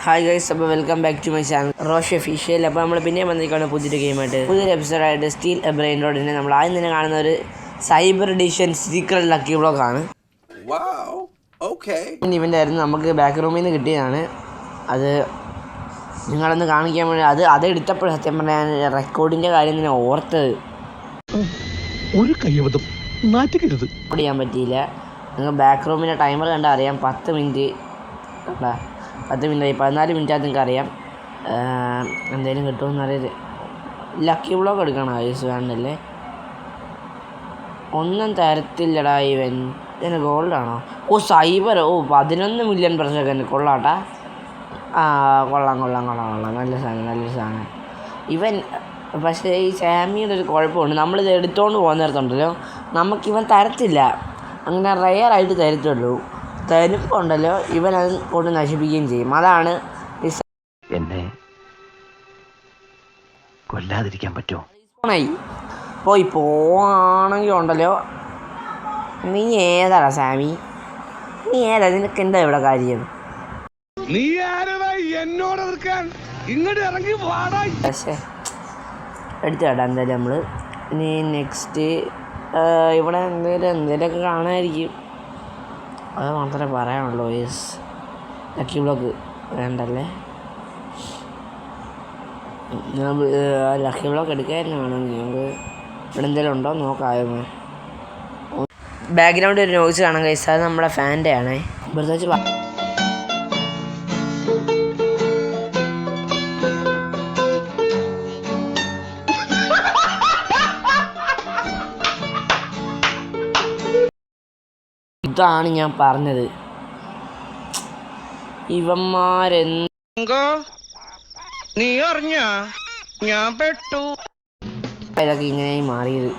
Hi guys, അപ്പോൾ welcome back to my channel Rosh official. അപ്പോൾ നമ്മൾ പിന്നെയും വന്നിരിക്കുകയാണ് പുതിയൊരു ഗെയിമായിട്ട്, പുതിയൊരു എപ്പിസോഡായിട്ട് സ്റ്റീൽ എ ബ്രെയിൻ റോഡിനെ. നമ്മൾ ആദ്യം തന്നെ കാണുന്ന ഒരു സൈബർ എഡിഷൻ സീക്രട്ട് ലക്കി ബ്ലോക്കാണ്. ഇവൻ്റെ ആയിരുന്നു നമുക്ക് ബാക്ക് റൂമിൽ നിന്ന് കിട്ടിയതാണ്. അത് നിങ്ങളൊന്ന് കാണിക്കാൻ വേണ്ടി അതെടുത്തപ്പോൾ സത്യം പറഞ്ഞാൽ ഞാൻ റെക്കോർഡിൻ്റെ കാര്യം തന്നെ ഓർത്തത്. ഒരു കയ്യബദ്ധം നാറ്റിക്കരുത്, റെക്കോർഡ് ചെയ്യാൻ പറ്റിയില്ല. നിങ്ങൾ ബാക്ക് റൂമിൻ്റെ ടൈമർ കണ്ടാൽ അറിയാം. 10 മിനിറ്റ് 10 മിനിറ്റായി. 14 മിനിറ്റാണ് നിങ്ങൾക്ക് അറിയാം. എന്തെങ്കിലും കിട്ടുമെന്ന് അറിയില്ല. ലക്കി ബ്ലോക്ക് എടുക്കണം ആയുസ് വേണ്ടല്ലേ. ഒന്നും തരത്തില്ലടാ ഇവൻ. ഇതിന് ഗോൾഡാണോ? സൈബർ. 11 million per second. കൊള്ളാട്ടാ. കൊള്ളാം. നല്ല സാധനം. ഇവൻ പക്ഷേ ഈ സാമിയുടെ ഒരു കുഴപ്പമുണ്ട്. നമ്മളിത് എടുത്തുകൊണ്ട് പോകുന്നിടത്തുണ്ടല്ലോ, നമുക്കിവൻ തരത്തില്ല. അങ്ങനെ റെയറായിട്ട് തരത്തുള്ളൂ. തരുമ്പുണ്ടല്ലോ ഇവൻ അത് കൊണ്ട് നശിപ്പിക്കുകയും ചെയ്യും. അതാണ് എന്നെ കൊല്ലാതിരിക്കാൻ പറ്റുമോ? പോവാണെങ്കിൽ ഉണ്ടല്ലോ, നീ ഏതാടാ സാമി? നീ ഏതാ? നിനക്ക് എന്താ ഇവിടെ കാര്യം? പക്ഷേ എടുത്തു കേട്ടാ എന്തായാലും നമ്മൾ ഇനി നെക്സ്റ്റ് ഇവിടെ എന്തെങ്കിലുമൊക്കെ കാണാമായിരിക്കും. അത് മാത്രമേ പറയാനുള്ളൂ. യെസ്, ലക്കി ബ്ലോക്ക് വേണ്ടല്ലേ. ലക്കി ബ്ലോക്ക് എടുക്കാനായിരുന്നു വേണമെങ്കിൽ നമുക്ക് ഇവിടെ എന്തെങ്കിലും ഉണ്ടോ നോക്കാമോ. ബാക്ക്ഗ്രൗണ്ട് ഒരു നോയ്സ് കാണാൻ കഴിച്ചാൽ അത് നമ്മുടെ ഫാൻ്റെ ആണേ. പ്രത്യേകിച്ച് ഇതാണ് ഞാൻ പറഞ്ഞത്. നീ അറിഞ്ഞ ഞാൻ പെട്ടു. ഇതൊക്കെ ഇങ്ങനെയായി മാറിയത്.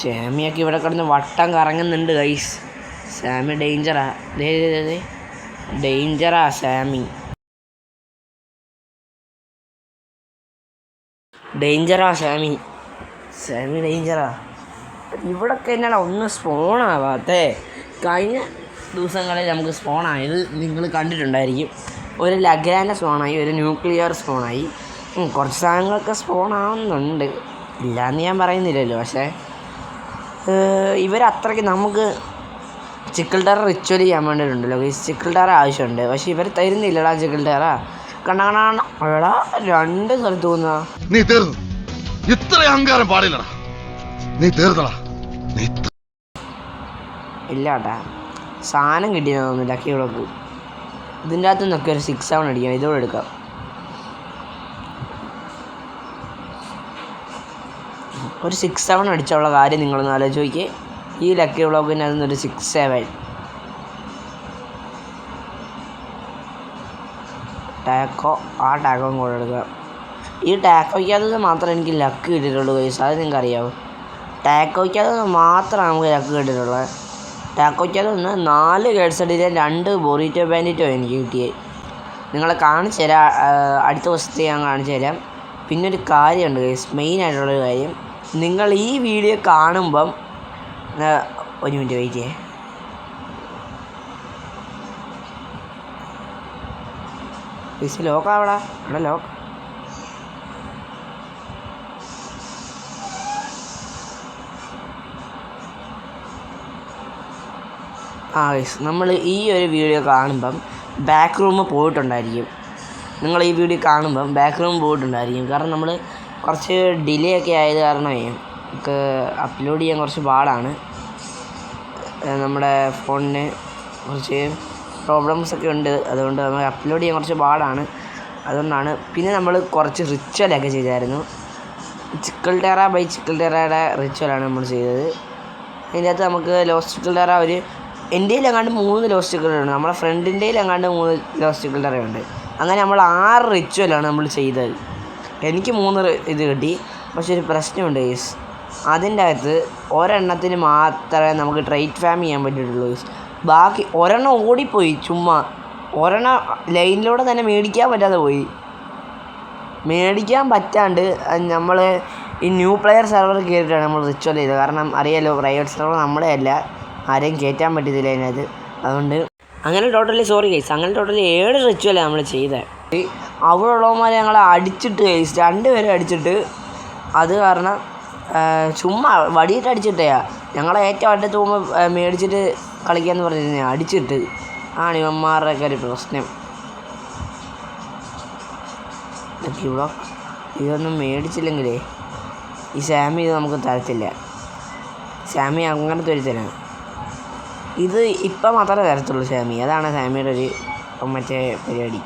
സാമിയൊക്കെ ഇവിടെ കിടന്ന് വട്ടം കറങ്ങുന്നുണ്ട് ഗൈസ്. സാമി ഡേഞ്ചറാ. ഡേഞ്ചറാ സാമി. സാമി ഡേഞ്ചറാ. ഇവിടൊക്കെ എന്നാണ് ഒന്ന് സ്പോണാവാത്തേ. കഴിഞ്ഞ ദിവസങ്ങളിൽ നമുക്ക് സ്പോണായത് നിങ്ങൾ കണ്ടിട്ടുണ്ടായിരിക്കും. ഒരു ലഗ്രാൻഡ് സ്പോണായി, ഒരു ന്യൂക്ലിയർ സ്പോണായി. കുറച്ച് സാധനങ്ങളൊക്കെ സ്പോണാവുന്നുണ്ട്, ഇല്ലയെന്ന് ഞാൻ പറയുന്നില്ലല്ലോ. പക്ഷേ ഇവരത്രയ്ക്ക് നമുക്ക് ചിക്കിൾ ടെറ റിച്വൽ ചെയ്യാൻ വേണ്ടിയിട്ടുണ്ടല്ലോ. ഈ ചിക്കിൾ ടെറ ആവശ്യമുണ്ട്, പക്ഷെ ഇവർ തരുന്നില്ലടാ ചിക്കിൾ ടെറ. കണ്ണാ എടാ 2 സ്ഥലത്ത് പോകുന്ന നീ തീർന്നു. ഇത്ര അഹങ്കാരം പാടില്ലടാ. നീ തീർന്നടാ. ഇല്ല കേട്ടാ, സാധനം കിട്ടിയെന്ന് തോന്നുന്നു ലക്കി ബ്ലോക്ക്. ഇതിൻ്റെ അകത്ത് നിന്നൊക്കെ ഒരു 6-7 അടിക്കാം. ഇതോടെ എടുക്കാം. ഒരു 6-7 അടിച്ചുള്ള കാര്യം നിങ്ങളൊന്ന് ആലോചിച്ച് നോക്കിയേ. ഈ ലക്കി ബ്ലോക്കിൻ്റെ അതിൽ നിന്നൊരു 6-7 ടാക്കോ. ടാക്കോയും കൂടെ എടുക്കുക. ഈ ടാക്കോയ്ക്കകത്ത് മാത്രമേ എനിക്ക് ലക്ക് കിട്ടിയിട്ടുള്ളൂ ഗൈസ്. അത് നിങ്ങൾക്ക് അറിയാമോ? ടാക്കോയ്ക്കകത്ത് മാത്രമാണ് നമുക്ക് ലക്ക് കിട്ടിയിട്ടുള്ളത്. ടാക്കോയ്ക്കകത്ത് നിന്ന് 4 ഗേഡ്സഡിലെ 2 ബൊറീറ്റോ ബാൻഡിറ്റോ എനിക്ക് കിട്ടിയത്. നിങ്ങളെ കാണിച്ചു തരാം. അടുത്ത ദിവസത്തെ ഞാൻ കാണിച്ചു തരാം. പിന്നൊരു കാര്യമുണ്ട് ഗൈസ്, മെയിനായിട്ടുള്ളൊരു കാര്യം. നിങ്ങൾ ഈ വീഡിയോ കാണുമ്പം ഒരു മിനിറ്റ് വെയിറ്റ് ചെയ്യേ. ഗൈസ് ലോക്കാവടാ. ഇവിടെ ലോക്ക്. ഗൈസ്, നമ്മൾ ഈ ഒരു വീഡിയോ കാണുമ്പം ബാക്ക് റൂം പോയിട്ടുണ്ടായിരിക്കും. നിങ്ങൾ ഈ വീഡിയോ കാണുമ്പം ബാക്ക് റൂം പോയിട്ടുണ്ടായിരിക്കും. കാരണം നമ്മൾ കുറച്ച് ഡിലേ ഒക്കെ ആയത് കാരണമേ നമുക്ക് അപ്ലോഡ് ചെയ്യാൻ കുറച്ച് പാടാണ്. നമ്മുടെ ഫോണിന് കുറച്ച് പ്രോബ്ലംസൊക്കെ ഉണ്ട്. അതുകൊണ്ട് നമുക്ക് അപ്ലോഡ് ചെയ്യാൻ കുറച്ച് പാടാണ്. അതുകൊണ്ടാണ്. പിന്നെ നമ്മൾ കുറച്ച് റിച്വലൊക്കെ ചെയ്തായിരുന്നു. ചിക്കിൾ ടെറ ബൈ ചിക്കിൾ ടെറയുടെ റിച്വലാണ് നമ്മൾ ചെയ്തത്. അതിൻ്റെ അകത്ത് നമുക്ക് ലോസ്റ്റ് ചിക്കിൾ ടെറ എൻ്റെ എങ്ങാണ്ട് 3 ലോസ്റ്റ് ചിക്കിൾ ടെറയുണ്ട്. നമ്മളെ ഫ്രണ്ടിൻ്റെ എങ്ങാണ്ട് 3 ലോസ്റ്റ് ചിക്കിൾ ടെറയുണ്ട്. അങ്ങനെ നമ്മൾ 6 റിച്വലാണ് നമ്മൾ ചെയ്തത്. എനിക്ക് 3 ഇത് കിട്ടി. പക്ഷെ ഒരു പ്രശ്നമുണ്ട് ഗൈസ്. അതിൻ്റെ അകത്ത് ഒരെണ്ണത്തിന് മാത്രമേ നമുക്ക് ട്രേറ്റ് ഫാം ചെയ്യാൻ പറ്റിയിട്ടുള്ളൂ ഗൈസ്. ബാക്കി ഒരെണ്ണം ഓടിപ്പോയി. ചുമ്മാ ഒരെണ്ണം ലൈനിലൂടെ തന്നെ മേടിക്കാൻ പറ്റാതെ പോയി. മേടിക്കാൻ പറ്റാണ്ട് നമ്മൾ ഈ ന്യൂ പ്ലെയർ സെർവർ കയറിയിട്ടാണ് നമ്മൾ റിച്വൽ ചെയ്തത്. കാരണം അറിയാലോ, പ്രൈവറ്റ് സെർവർ നമ്മളെ അല്ല, ആരെയും കയറ്റാൻ പറ്റത്തില്ല അതിനകത്ത്. അതുകൊണ്ട് അങ്ങനെ ടോട്ടലി 7 റിച്വലാണ് നമ്മൾ ചെയ്തത്. അവിടെ ഉള്ളവന്മാരെ ഞങ്ങളെ അടിച്ചിട്ട് ഗൈസ്, 2 പേരെ അടിച്ചിട്ട്. അത് കാരണം ചുമ്മാ വടിയിട്ട് അടിച്ചിട്ടയാ. ഞങ്ങളെ ഏറ്റവും അടുത്ത് പോകുമ്പോൾ മേടിച്ചിട്ട് കളിക്കാമെന്ന് പറഞ്ഞിരുന്നേ, അടിച്ചിട്ട് ആണ് ഇവന്മാരുടെയൊക്കെ ഒരു പ്രശ്നം. ഇവിടെ ഇതൊന്നും മേടിച്ചില്ലെങ്കിലേ ഈ സാമി ഇത് നമുക്ക് തരത്തില്ല. സാമി അങ്ങനത്തെ ഒരു തരാണ്. ഇത് ഇപ്പം മാത്രമേ തരത്തുള്ളൂ സാമി. അതാണ് സാമിയുടെ ഒരു മറ്റേ പരിപാടി.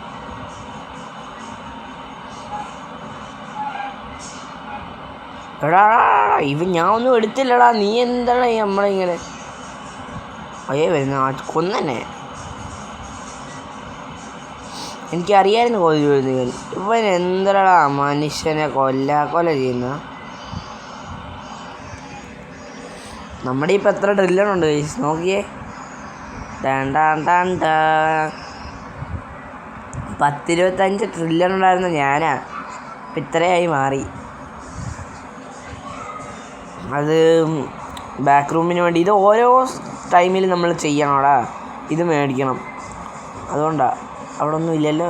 എടാ ഞാൻ ഒന്നും എടുത്തില്ലടാ, നീ എന്താണ് നമ്മളിങ്ങനെ വരുന്ന കൊന്നെ. എനിക്കറിയായിരുന്നു കൊല്ലുന്നത്. ഇവൻ എന്തടാ മനുഷ്യനെ കൊല ചെയ്യുന്ന. നമ്മുടെ ഇപ്പം എത്ര ഡ്രില്ലറുണ്ട് നോക്കിയേ. 10-25 ട്രില്ലറുണ്ടായിരുന്ന ഞാനാ ഇപ്പം ഇത്രയായി മാറി. അത് ബാക്ക് റൂമിന് വേണ്ടി. ഇത് ഓരോ ടൈമിൽ നമ്മൾ ചെയ്യണോടാ, ഇത് മേടിക്കണം. അതുകൊണ്ടാ. അവിടെ ഒന്നുമില്ലല്ലോ.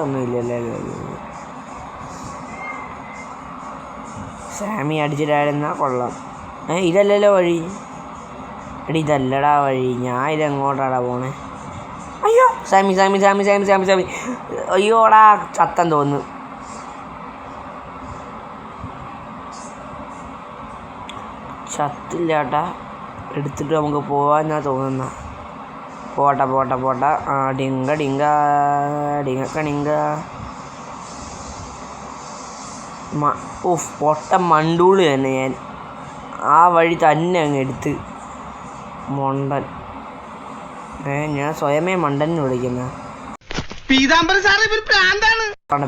സാമി അടിച്ചിട്ടായിരുന്ന കൊള്ളാം. ഇതല്ലല്ലോ വഴി. എടി ഇതല്ലടാ വഴി. ഞാൻ ഇതെങ്ങോട്ടാടാ പോണേ? അയ്യോ സാമി. അയ്യോടാ ചത്തൻ തോന്നുന്നു. ചത്തില്ലാട്ടാ. എടുത്തിട്ട് നമുക്ക് പോവാന്നാ തോന്നുന്ന. പോട്ടെ. ഡിങ്ക പൊട്ട മണ്ടൂള് തന്നെ ഞാൻ. ആ വഴി തന്നെ അങ്ങ് എടുത്ത്. മൊണ്ടൻ. ഞാൻ സ്വയമേ മണ്ടൻ വിളിക്കുന്ന.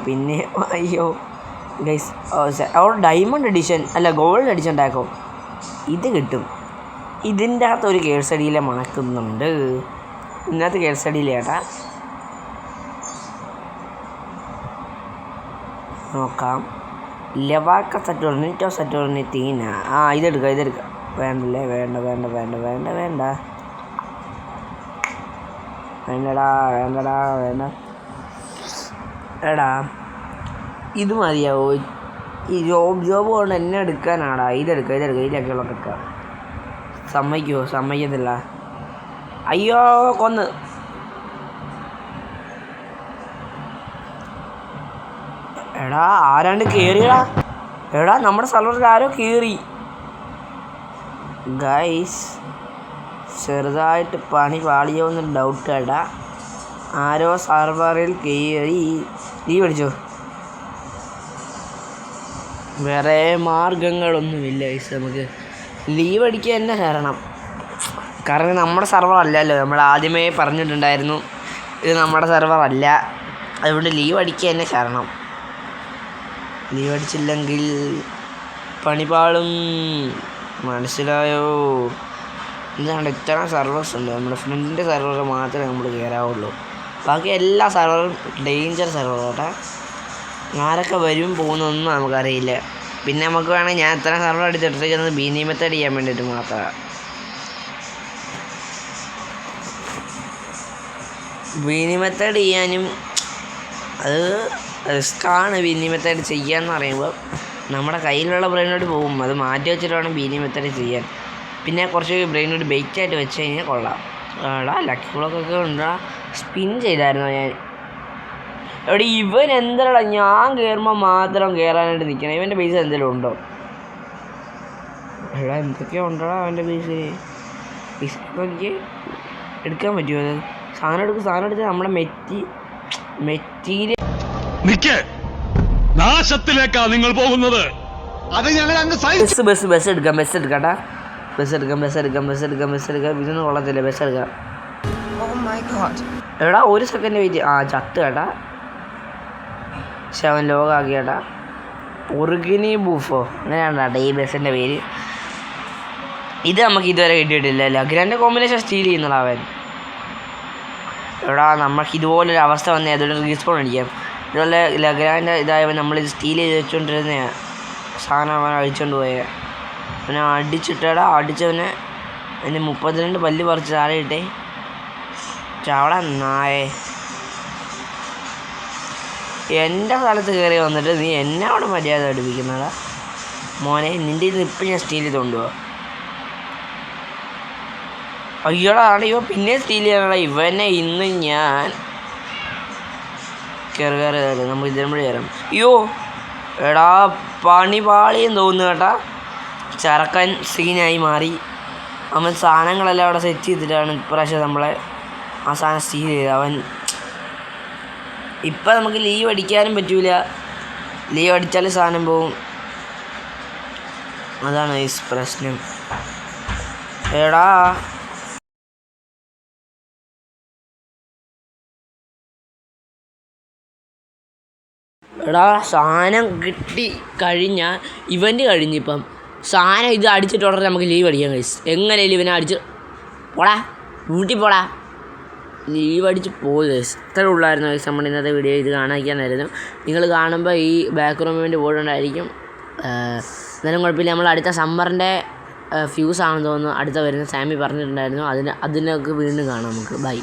പിന്നെ അയ്യോ ഗൈസ്, അവിടെ ഡയമണ്ട് എഡിഷൻ അല്ല ഗോൾഡ് എഡിഷൻ ഉണ്ടാക്കോ. ഇത് കിട്ടും. ഇതിൻ്റെ അകത്ത് ഒരു കേസ് സ്റ്റഡിയിലെ മണക്കുന്നുണ്ട്. ഇന്നത്തെ കേസ് സ്റ്റഡിയിലേട്ടാ നോക്കാം. ലവാക്ക സറ്റോർണിറ്റീന. ഇതെടുക്കാം. വേണ്ടല്ലേ? വേണ്ട. എടാ ഇത് മതിയാവോ? ഈ ജോബ് കൊണ്ട് എന്നെ എടുക്കാനാടാ. ഇതെടുക്കാം. ഇതിലൊക്കെയുള്ള എടുക്കാം. സമ്മതിക്കത്തില്ല. അയ്യോ കൊന്ന്. എടാ ആരാണ്ട് കയറിയടാ. എടാ നമ്മുടെ സർവറിൽ ആരോ കയറി ഗൈസ്. ചെറുതായിട്ട് പണി പാളിയോന്നൊരു ഡൗട്ട് കേട്ടാ. ആരോ സർവറിൽ കയറി. ലീവ് അടിച്ചോ. വേറെ മാർഗങ്ങളൊന്നുമില്ല ഗൈസ്. നമുക്ക് ലീവ് അടിക്കാൻ തന്നെ കാരണം നമ്മുടെ സർവർ അല്ലല്ലോ. നമ്മൾ ആദ്യമേ പറഞ്ഞിട്ടുണ്ടായിരുന്നു ഇത് നമ്മുടെ സർവർ അല്ല. അതുകൊണ്ട് ലീവ് അടിക്കുക തന്നെ കാരണം. ലീവ് അടിച്ചില്ലെങ്കിൽ പണിപാളും. മനസ്സിലായോ? എന്താണ് ഇത്ര സർവേഴ്സ് ഉണ്ട്. നമ്മുടെ ഫ്രണ്ടിൻ്റെ സർവർ മാത്രമേ നമ്മൾ കയറാവുള്ളൂ. ബാക്കി എല്ലാ സർവറും ഡേഞ്ചർ സർവറാട്ടെ. ആരൊക്കെ വരും പോകുന്നൊന്നും നമുക്കറിയില്ല. പിന്നെ നമുക്ക് വേണമെങ്കിൽ ഞാൻ എത്ര സർവർ എടുത്തിട്ടിരിക്കുന്നത് ബീനി മെത്തേഡ് ചെയ്യാൻ വേണ്ടിയിട്ട് മാത്രമാണ്. ബീനി മെത്തേഡ് ചെയ്യാനും അത് റിസ്ക്കാണ്. ബീനി മെത്തേഡ് ചെയ്യാന്ന് പറയുമ്പോൾ നമ്മുടെ കയ്യിലുള്ള ബ്രെയിനോട് പോകും. അത് മാറ്റി വെച്ചിട്ട് വേണം ബീനി മെത്തേഡ് ചെയ്യാൻ. പിന്നെ കുറച്ച് ബ്രെയിനോട് ബെയ്റ്റായിട്ട് വെച്ച് കഴിഞ്ഞാൽ കൊള്ളാം. ലക്കി ബ്ലോക്കൊക്കെ ഉണ്ടാ. സ്പിൻ ചെയ്തായിരുന്നു ഞാൻ. എവിടെ ഇവൻ എന്താടാ ഞാൻ കയറുമ്പോൾ മാത്രം കയറാനായിട്ട് നിൽക്കണം. ഇവൻ്റെ ബേസ് എന്തെങ്കിലും ഉണ്ടോ? എടാ എന്തൊക്കെയോ ഉണ്ടോടാ അവൻ്റെ ബേസിൽ. ബേസിലേക്ക് എടുക്കാൻ പറ്റുമോ? അത് സാധനം എടുത്ത് നമ്മുടെ മെറ്റീരിയൽ നാശത്തിലേക്കാ നിങ്ങൾ പോകുന്നത്. അത് ഞങ്ങൾ ബസ് എടുക്കാം. ഇതൊന്നും കൊള്ളത്തില്ല. ബസ് എടുക്കാം. എടാ ഒരു സെക്കൻഡ് വെയിറ്റ്. ചത്ത് കേട്ടാ. പക്ഷെ അവൻ ലോഗാക്കി കേട്ടാ. ഒറിഗിനി ബൂഫോ അങ്ങനെയാണ്ടാ ഈ ബസ്സിൻ്റെ പേര്. ഇത് നമുക്ക് ഇതുവരെ കിട്ടിയിട്ടില്ല. ലഗ്രാൻ്റെ കോമ്പിനേഷൻ സ്റ്റീൽ ചെയ്യുന്നതാ അവൻ. എടാ നമുക്ക് ഇതുപോലൊരു അവസ്ഥ വന്നേ അതുകൊണ്ട് റീസ്പോൺ അടിക്കാം. ഇതുപോലെ ലഗ്രാൻ്റെ ഇതായവൻ നമ്മളിത് സ്റ്റീൽ ചെയ്ത് വെച്ചുകൊണ്ടിരുന്ന സാധനം അവൻ അടിച്ചുകൊണ്ട് പോയ. അവനെ അടിച്ചിട്ടടാ. അടിച്ചവനെ അതിന് 32 പല്ല് പറിച്ച് താഴെ ഇട്ടേ. ചവള നായേ, എൻ്റെ സ്ഥലത്ത് കയറി വന്നിട്ട് നീ എന്നെ അവിടെ മര്യാദ പഠിപ്പിക്കുന്നതാ മോനെ. നിൻ്റെ ഇത് ഇപ്പം ഞാൻ സ്റ്റീൽ ചെയ്ത് കൊണ്ടുപോവാ. അയ്യോടാ ഇവ പിന്നെ സ്റ്റീൽ ചെയ്യാനുള്ള ഇവനെ ഇന്ന് ഞാൻ കയറി നമുക്ക് ഇതിനുമ്പോഴേ കയറാം. അയ്യോ എടാ പണി പാളിയും തോന്നുന്നു കേട്ടാ. ചെറുക്കൻ സീനായി മാറി. അവൻ സാധനങ്ങളെല്ലാം അവിടെ സെറ്റ് ചെയ്തിട്ടാണ് ഇപ്രാവശ്യം നമ്മളെ ആ സാധനം സ്റ്റീൽ ചെയ്തത്. അവൻ ഇപ്പം നമുക്ക് ലീവ് അടിക്കാനും പറ്റൂല. ലീവ് അടിച്ചാൽ സാധനം പോവും. അതാണ് ഈ പ്രശ്നം. എടാ സാധനം കിട്ടി കഴിഞ്ഞാൽ ഇവൻ്റ് കഴിഞ്ഞിപ്പം സാധനം ഇത് അടിച്ചിട്ട് ഉടനെ നമുക്ക് ലീവ് അടിക്കാൻ കഴിയും. എങ്ങനെയാലും ഇവനെ അടിച്ച് പോടാ വീട്ടിൽ പോടാ, ലീവ് അടിച്ച് പോയി ഗൈസ്. ഇത്ര ഉള്ളായിരുന്നു ഗൈസ് നമ്മുടെ ഇന്നത്തെ വീഡിയോ. ഇത് കാണാതിരിക്കാനായിരുന്നു. നിങ്ങൾ കാണുമ്പോൾ ഈ ബാക്ക് റൂമിൻ്റെ ബോർഡുണ്ടായിരിക്കും. എന്നാലും കുഴപ്പമില്ല. നമ്മൾ അടുത്ത സമ്മറിൻ്റെ ഫ്യൂസ് ആണെന്ന് തോന്നുന്നു അടുത്ത വരുന്ന സാമി പറഞ്ഞിട്ടുണ്ടായിരുന്നു. അതിനൊക്കെ വീണ്ടും കാണാം നമുക്ക്. ബൈ.